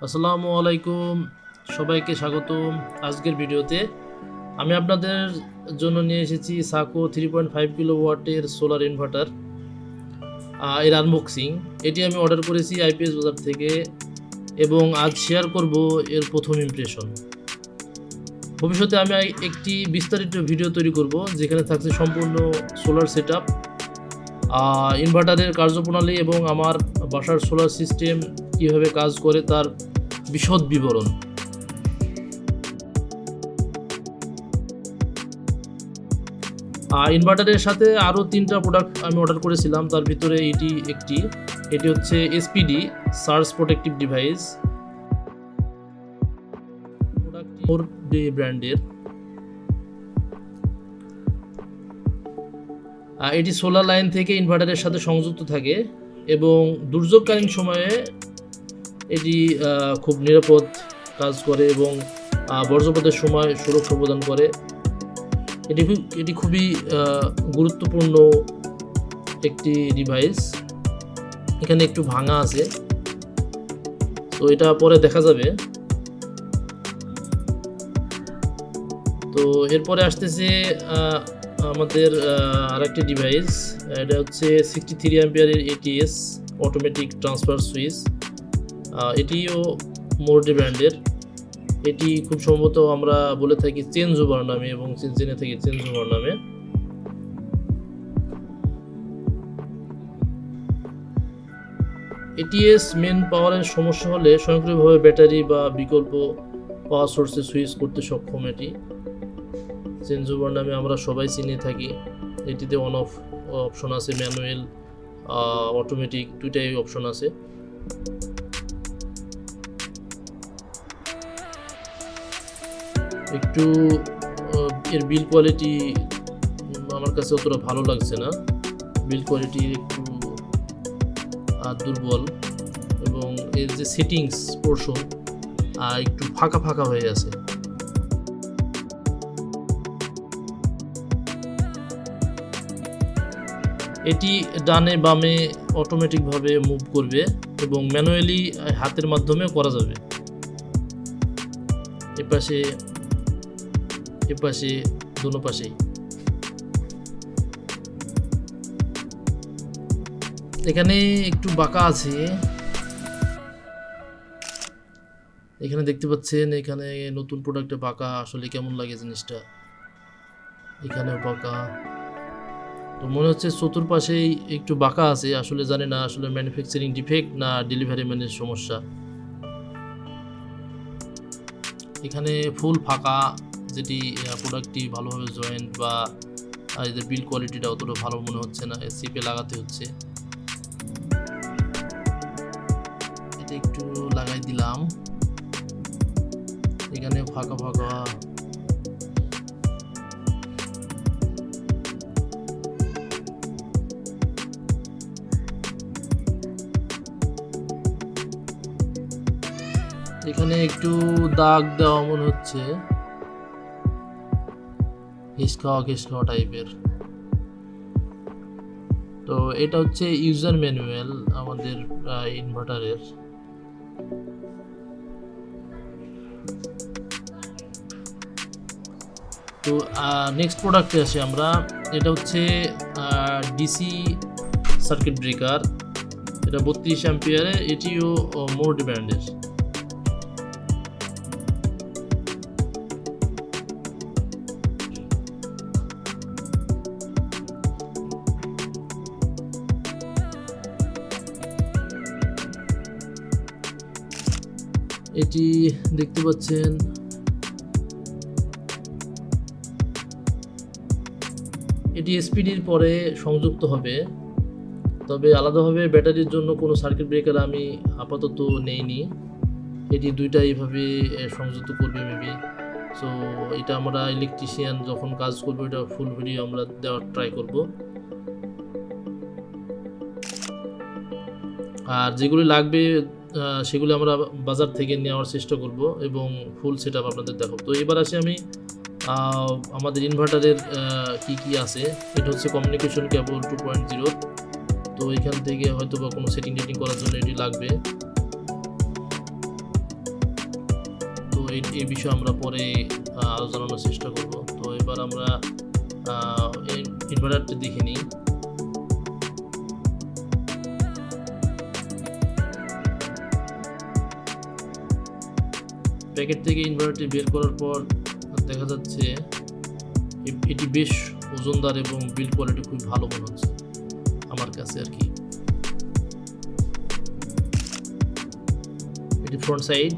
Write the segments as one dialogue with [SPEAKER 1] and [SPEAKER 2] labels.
[SPEAKER 1] আসসালামু আলাইকুম, সবাইকে স্বাগতম। আজকের ভিডিওতে আমি আপনাদের জন্য নিয়ে এসেছি সাকো 3.5 কিলোওয়াটের সোলার ইনভার্টার, এর আনবক্সিং। এটি আমি অর্ডার করেছি আইপিএস বাজার থেকে এবং আজ শেয়ার করব এর প্রথম ইমপ্রেশন। ভবিষ্যতে আমি একটি বিস্তারিত ভিডিও তৈরি করব যেখানে থাকছে সম্পূর্ণ সোলার সেটআপ, ইনভার্টারের কার্যপ্রণালী এবং আমার বাসার সোলার সিস্টেম কীভাবে কাজ করে তার বিশদ বিবরণ। ইনভার্টারের সাথে আরও 3টা প্রোডাক্ট আমি অর্ডার করেছিলাম, তার ভিতরে এটি হচ্ছে এসপিডি সার্জ প্রোটেক্টিভ ডিভাইস। প্রোডাক্টটি ব্র্যান্ডের। এটি সোলার লাইন থেকে ইনভার্টারের সাথে সংযুক্ত থাকে এবং দুর্যোগকালীন সময়ে এটি খুব নিরাপদ কাজ করে এবং বজ্রপাতের সময় সুরক্ষা প্রদান করে। এটি খুবই গুরুত্বপূর্ণ একটি ডিভাইস। এখানে একটু ভাঙা আছে, তো এটা পরে দেখা যাবে। তো এরপরে আসতেছে আমাদের আরেকটি ডিভাইস। এটা হচ্ছে 63 অ্যাম্পিয়ারের এটিএস অটোমেটিক ট্রান্সফার সুইচ। এটিও মোরডি ব্র্যান্ডের। এটি খুব সম্ভবত আমরা বলে থাকি চেঞ্জ ওভার নামে এবং জেনে থাকি চেঞ্জ ওভার নামে। এটিএস মেন পাওয়ারের সমস্যা হলে স্বয়ংক্রিয়ভাবে ব্যাটারি বা বিকল্প পাওয়ার সোর্সে সুইচ করতে সক্ষম। এটি চেঞ্জ ওভার নামে আমরা সবাই চিনে থাকি। এটিতে অন অফ অপশন আছে, ম্যানুয়াল, অটোমেটিক, দুইটাই অপশন আছে। একটু এর বিল কোয়ালিটি আমার কাছে অতটা ভালো লাগছে না। বিল কোয়ালিটি একটু দুর্বল এবং এর যে সেটিংস পোর্শন একটু ফাঁকা ফাঁকা হয়ে আছে। এটি ডানে বামে অটোমেটিকভাবে মুভ করবে এবং ম্যানুয়ালি হাতের মাধ্যমেও করা যাবে। এপাশে দোনো পাশেই। এখানে একটু বাঁকা আছে, এখানে দেখতে পাচ্ছেন। এখানে নতুন প্রোডাক্টে বাঁকা, আসলে কেমন লাগে জিনিসটা। এখানেও বাঁকা, তো মনে হচ্ছে চতুর্পাশেই একটু বাঁকা আছে। আসলে জানি না আসলে ম্যানুফ্যাকচারিং ডিফেক্ট না ডেলিভারি ম্যানের সমস্যা। এখানে ফুল ফাঁকা, যেটি প্রোডাক্টটি ভালোভাবে জয়েন্ট বা এদের বিল কোয়ালিটিটা অতটা ভালো মনে হচ্ছে না। সিপে লাগাতে হচ্ছে। এটা একটু লাগাই দিলাম। এখানে ফাঁকা ফাঁকা। এখানে একটু দাগ দেওয়া মনে হচ্ছে, ঘিসখাওয়া টাইপের। তো এটা হচ্ছে ইউজার ম্যানুয়াল আমাদের ইনভার্টারের। তো নেক্সট প্রোডাক্টে আসি আমরা। এটা হচ্ছে ডিসি সার্কিট ব্রেকার। এটা 32 অ্যাম্পিয়ারের। এটিও মোরডি ব্র্যান্ডের। এটি দেখতে পাচ্ছেন, এটি এসপিডির পরে সংযুক্ত হবে, তবে আলাদাভাবে ব্যাটারির জন্য কোনো সার্কিট ব্রেকার আমি আপাতত নেইনি। এটি দুইটা এইভাবে সংযুক্ত করবে মেবি। সো এটা আমরা ইলেকট্রিশিয়ান যখন কাজ করবো এটা ফুল ভিডিও আমরা দেওয়ার ট্রাই করব। আর যেগুলি লাগবে সেগুলো আমরা বাজার থেকে নেওয়ার চেষ্টা করব এবং ফুল সেট আপ আপনাদের দেখাবো। তো এবার আসি আমি আমাদের ইনভার্টারের কি আছে। এটা হচ্ছে কমিউনিকেশন কেবল 2.0। তো এখান থেকে হয়তো বা কোনো সেটিং করার জন্য এটি লাগবে। এই বিষয়ে আমরা পরে আরও জানানোর চেষ্টা করব। তো এবার আমরা ইনভার্টারটি দেখে নিই। প্যাকেট থেকে ইনভার্টারটি বের করার পর দেখা যাচ্ছে এটি বেশ ওজনদার এবং বিল্ড কোয়ালিটি খুব ভালো মনে হচ্ছে আমার কাছে আর কি। এটি ফ্রন্ট সাইড।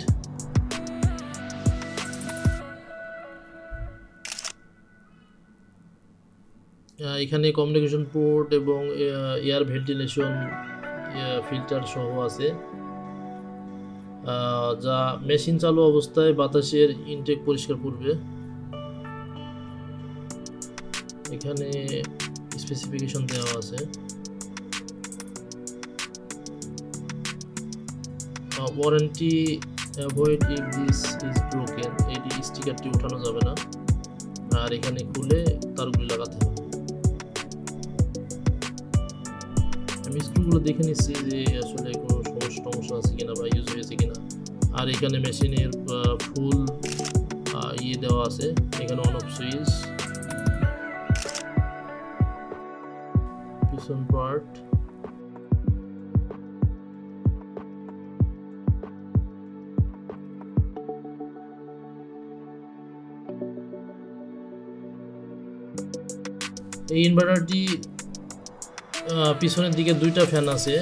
[SPEAKER 1] এখানে কমিউনিকেশন পোর্ট এবং এয়ার ভেন্টিলেশন ফিল্টার সহ আছে, যা মেশিন চালু অবস্থায় বাতাসের ইনটেক পরিষ্কার করবে। এখানে স্পেসিফিকেশন দেওয়া আছে। Warranty avoid if this is broken, এই স্টিকারটি উঠানো যাবে না, আর এখানে খুলে তারগুলি লাগাতে হবে। আমি স্ক্রুগুলো দেখে নিচ্ছি যে আসলে কোনো সমস্যা আছে কিনা বা ইউজ হয়েছে কিনা। আর এখানে মেশিনের ফুল দেওয়া আছে, এখানে অন অফ সুইচ, পিছন পার্ট, এই ইনভার্টারটি পিছনের দিকে 2টা ফ্যান আছে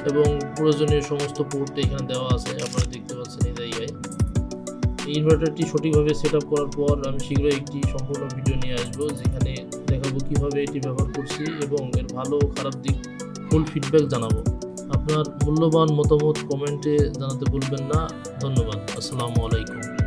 [SPEAKER 1] এবং প্রয়োজনীয় সমস্ত পোর্ট এখানে দেওয়া আছে, আপনারা দেখতে পাচ্ছেন এই জায়গায়। এই ইনভার্টারটি সঠিকভাবে সেট আপ করার পর আমি শীঘ্রই একটি সম্পূর্ণ ভিডিও নিয়ে আসবো, যেখানে দেখাবো কিভাবে এটি ব্যবহার করছি এবং এর ভালো খারাপ দিক ফুল ফিডব্যাক জানাবো। আপনার মূল্যবান মতামত কমেন্টে জানাতে ভুলবেন না। ধন্যবাদ। আসসালামু আলাইকুম।